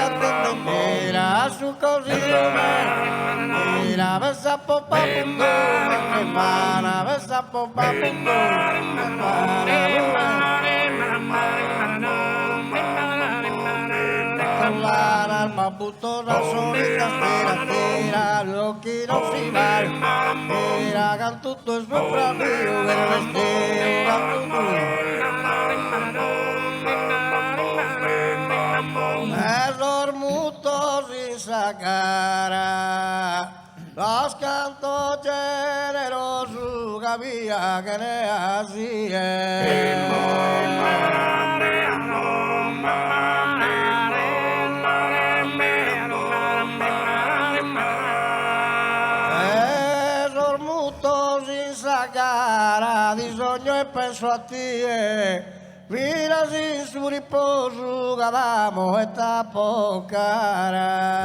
Speaker 2: attendere a su così la besa poppa che mana besa poppa l'alma butto da solita sera, gli occhi non si vanno, era che tutto è sopra mio, per vestire e dormuto senza cara, lo scanto generoso capia che ne ha cara di sogno e penso a te, mira sin su riposo cadamo e tapo cara.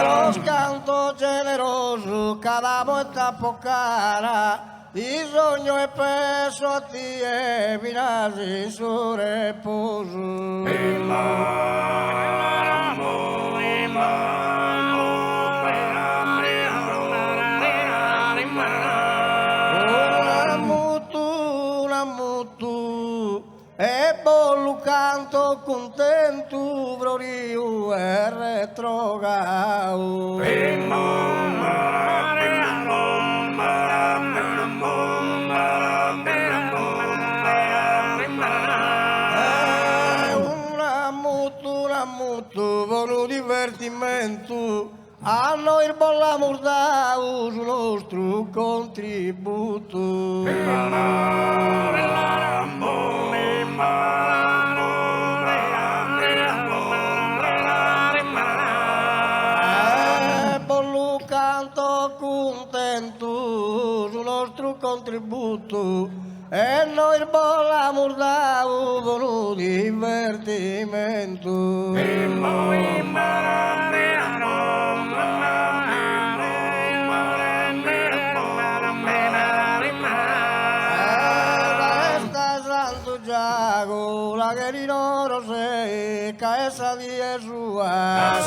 Speaker 2: Lo scanto generoso cadamo e tapo cara. Di sogno e penso a te, mira sin su riposo. E bollo canto contento, brorio e retrogao. Buono divertimento, a noi il bolla mordau sul nostro contributo. Bollo canto contento sul nostro contributo. E noi il bolla mordau buono divertimento. Resta Santo Giacomo, la che di loro secca, essa di Gesù a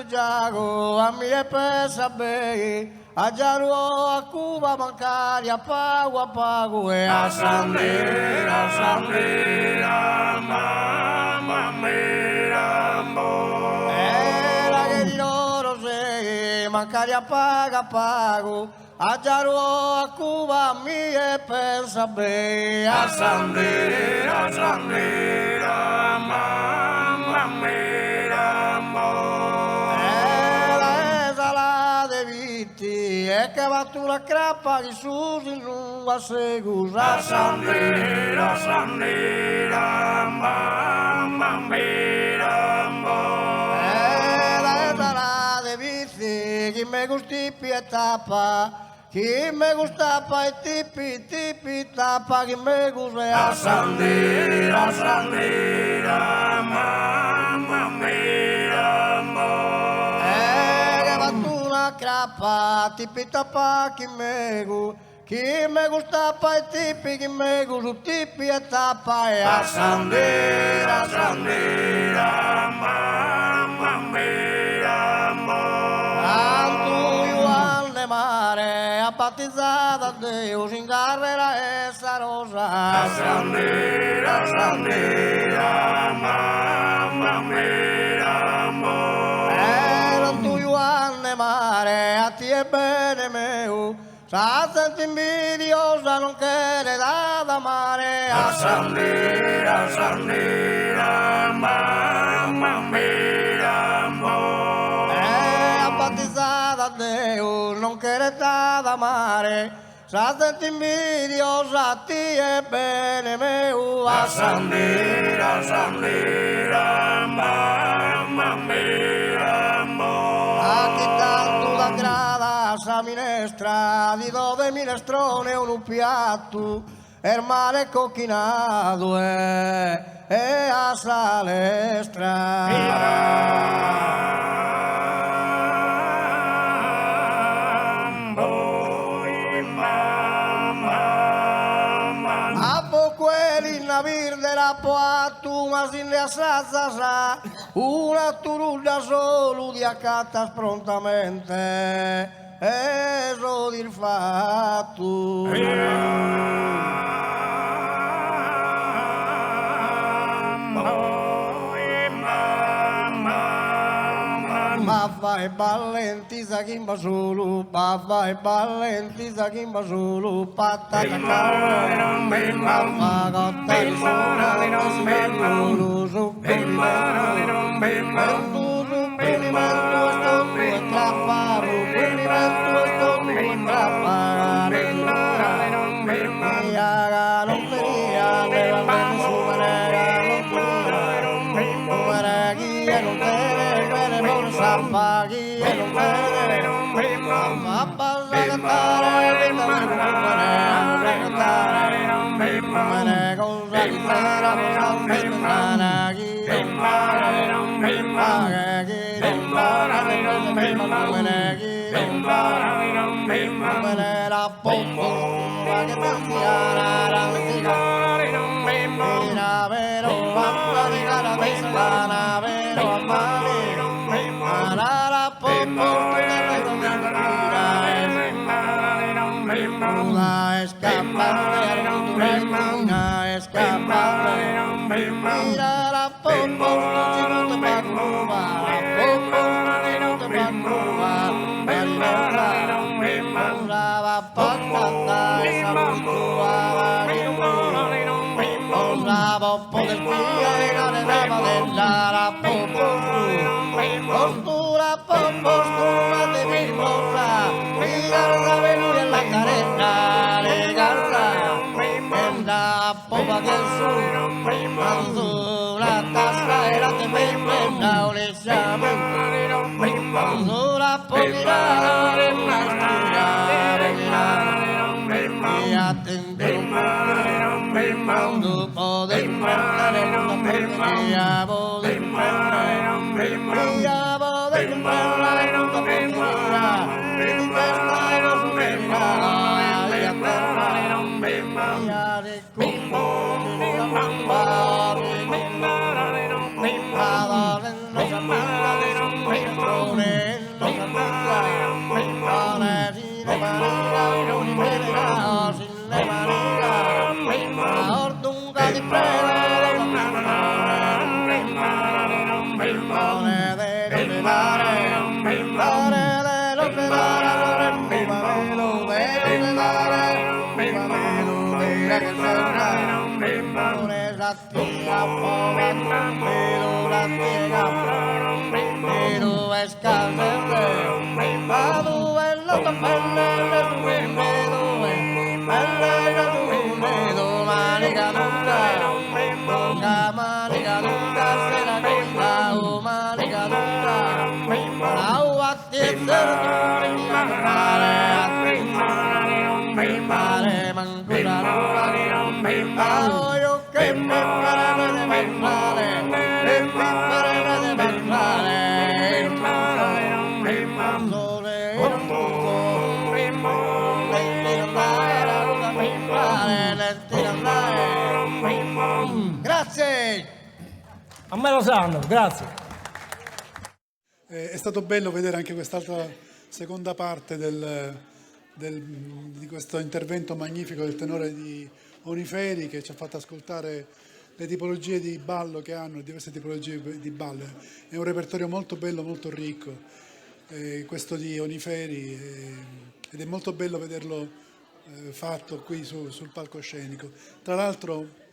Speaker 2: Giacomo, a mia pesa bene, a Giaruo, a Cuba, bancaria, pago e a Sandera, mamma mia, era che di loro sei, bancaria pago, a Giaruo, a Cuba, a mia pesa bene, a Sandera, mamma mia. E che va tu la crappa che su si lunga segusa Sandera, mamma mia. E la sala de vizi che me gusti pietapa, che me gusta pa e tipi tapa, che me gusta a Sandera, mamma mia. Crappa, tipi tapa, chi me Chi me gusta pa' i tipi, chi me gusta tipi e tappa e a sandira, mamma mia, Santo Ioanne Mare, a battizzata Dio, si incarrera essa rosa. A sandira, mamma mia, tu Ioanne Mare, a ti è bene meu, sa senti invidiosa non chiede da amare. A sandira, mamma mia, a battizzata Dio non chiede da amare, sa senti invidiosa ti è bene meu. A sandira, mamma mia, a chi tanto t'aggrada sa minestra, di dove minestrone un piatto, il mare cocchinato e a salestra. Poatu ma sin le assazza una turulla solo di accatta prontamente e so il fatto ma fai ballenti sa chimba solo ma fai ballenti sa chimba solo patata cavolo ma fa cotta di sola sicuro su pagi e non vede ma basta cantare non me cosa di sera non Grazie.
Speaker 4: A me lo sanno, grazie.
Speaker 3: È stato bello vedere anche quest'altra seconda parte di questo intervento magnifico del tenore di Oniferi, che ci ha fatto ascoltare le tipologie di ballo che hanno, diverse tipologie di ballo. È un repertorio molto bello, molto ricco, questo di Oniferi, ed è molto bello vederlo fatto qui sul palcoscenico. Tra l'altro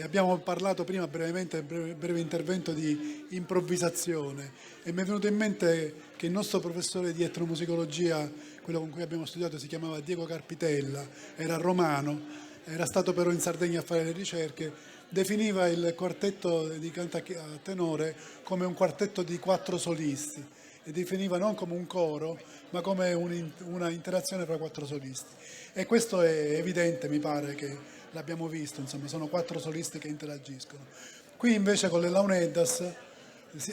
Speaker 3: abbiamo parlato prima brevemente, breve intervento di improvvisazione, e mi è venuto in mente che il nostro professore di etnomusicologia, quello con cui abbiamo studiato, si chiamava Diego Carpitella, era romano, era stato però in Sardegna a fare le ricerche, definiva il quartetto di canto a tenore come un quartetto di 4 solisti, e definiva non come un coro ma come una interazione fra 4 solisti, e questo è evidente, mi pare che l'abbiamo visto, insomma, sono 4 solisti che interagiscono. Qui invece con le Launeddas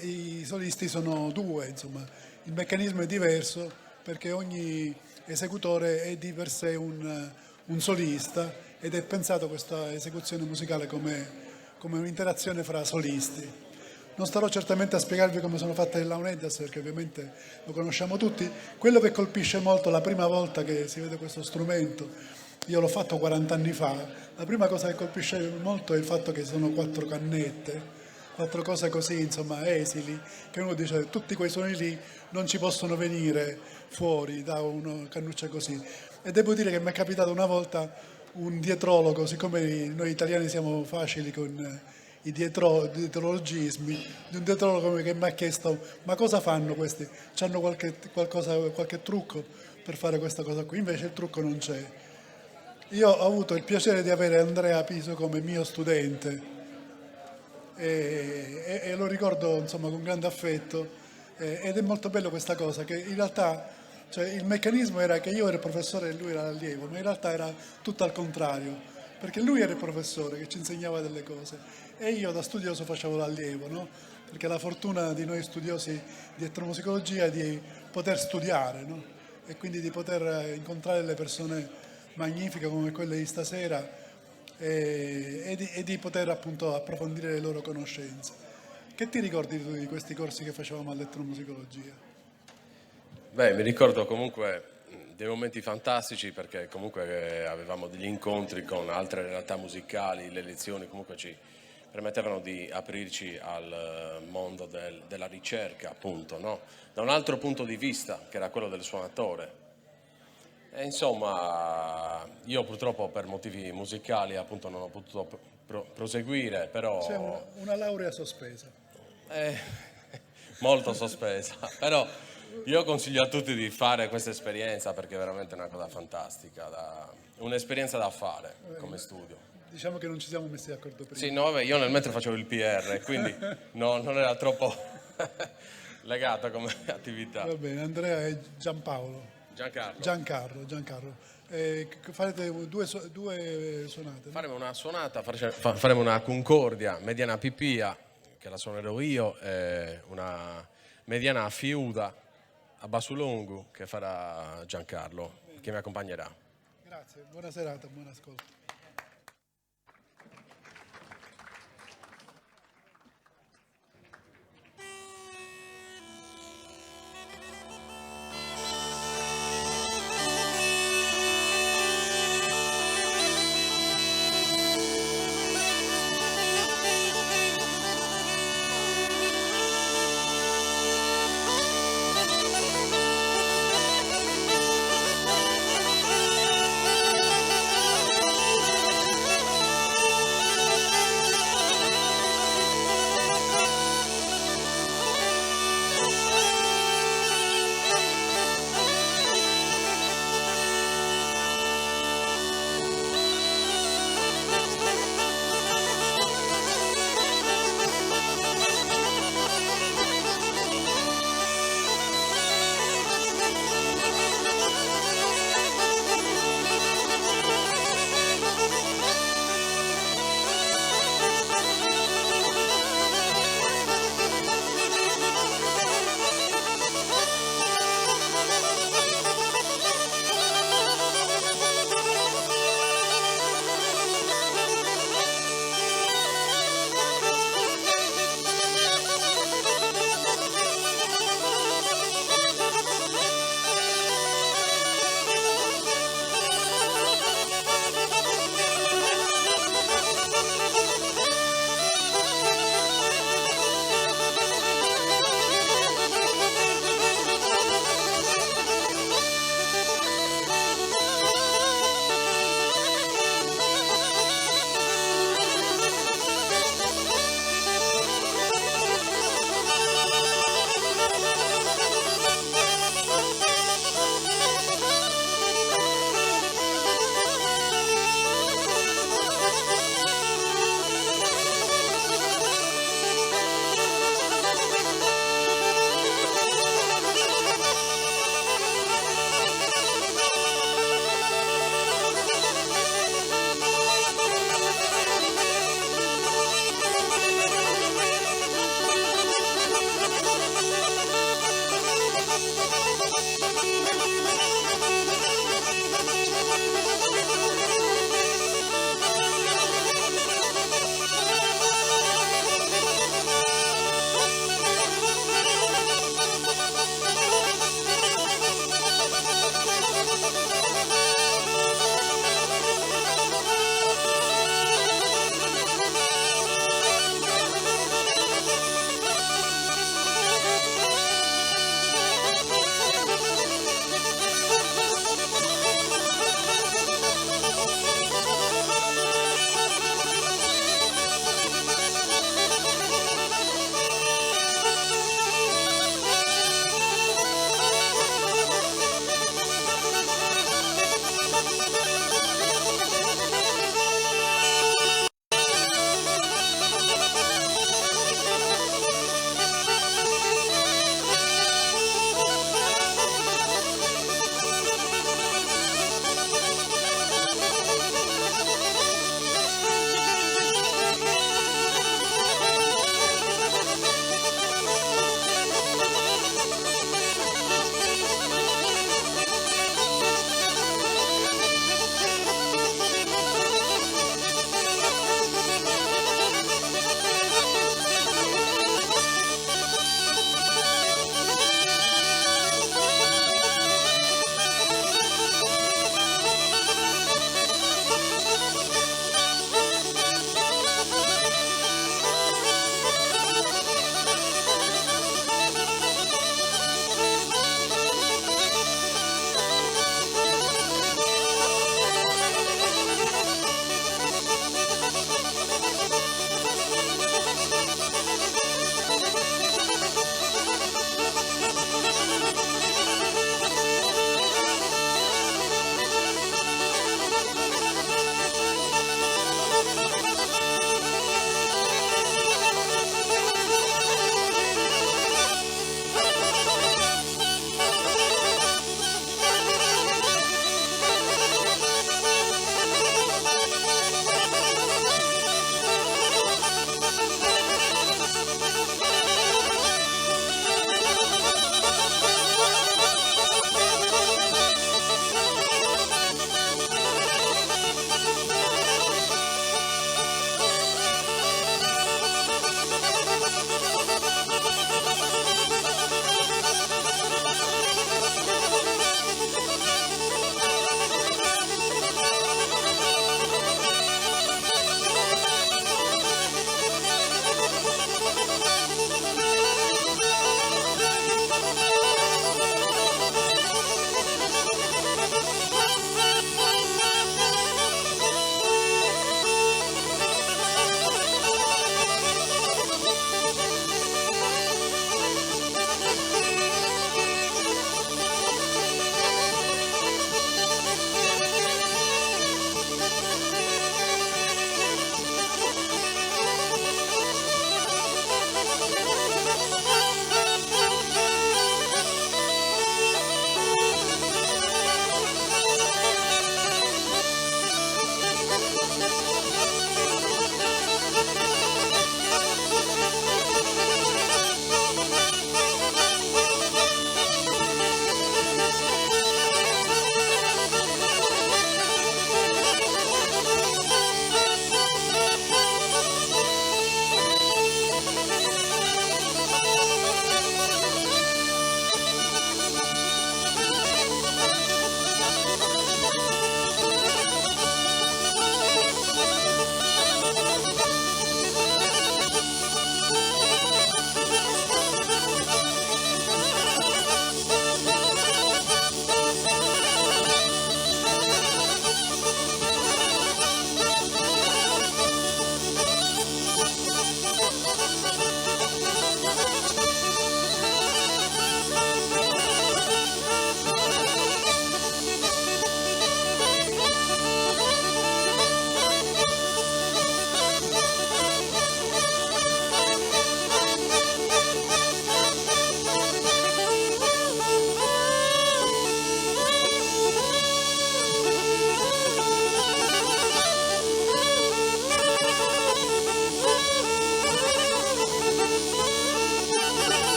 Speaker 3: i solisti sono 2, insomma, il meccanismo è diverso perché ogni esecutore è di per sé un solista, ed è pensato questa esecuzione musicale come un'interazione fra solisti. Non starò certamente a spiegarvi come sono fatte le Launeddas, perché ovviamente lo conosciamo tutti. Quello che colpisce molto la prima volta che si vede questo strumento, io l'ho fatto 40 anni fa, la prima cosa che colpisce molto è il fatto che sono 4 cannette, 4 cose così, insomma, esili, che uno dice tutti quei suoni lì non ci possono venire fuori da una cannuccia così. E devo dire che mi è capitato una volta un dietrologo, siccome noi italiani siamo facili con i dietrologismi, di un dietrologo che mi ha chiesto: ma cosa fanno questi? C'hanno qualche trucco per fare questa cosa qui? Invece il trucco non c'è. Io ho avuto il piacere di avere Andrea Piso come mio studente e lo ricordo, insomma, con grande affetto, ed è molto bello questa cosa, che in realtà, cioè, il meccanismo era che io ero il professore e lui era l'allievo, ma in realtà era tutto al contrario, perché lui era il professore che ci insegnava delle cose e io da studioso facevo l'allievo, no? Perché la fortuna di noi studiosi di etnomusicologia è di poter studiare, no? E quindi di poter incontrare le persone magnifiche come quelle di stasera, e di poter appunto approfondire le loro conoscenze. Che ti ricordi tu di questi corsi che facevamo all'etnomusicologia?
Speaker 5: Beh, mi ricordo comunque dei momenti fantastici, perché comunque avevamo degli incontri con altre realtà musicali, le lezioni comunque ci permettevano di aprirci al mondo della ricerca, appunto, no? Da un altro punto di vista, che era quello del suonatore. E insomma, io purtroppo per motivi musicali appunto non ho potuto proseguire, però...
Speaker 3: C'è una laurea sospesa.
Speaker 5: Molto sospesa, però io consiglio a tutti di fare questa esperienza, perché è veramente una cosa fantastica, un'esperienza da fare come studio.
Speaker 3: Diciamo che non ci siamo messi d'accordo prima.
Speaker 5: Sì, no, vabbè, io nel mentre facevo il PR, quindi non era troppo legato come attività.
Speaker 3: Va bene, Andrea e Gianpaolo.
Speaker 5: Giancarlo.
Speaker 3: Farete due suonate?
Speaker 5: Faremo una suonata, faremo una concordia mediana pipia, che la suonerò io, e una mediana fiuda a Basulongu che farà Giancarlo, che mi accompagnerà.
Speaker 3: Grazie, buona serata, buon ascolto.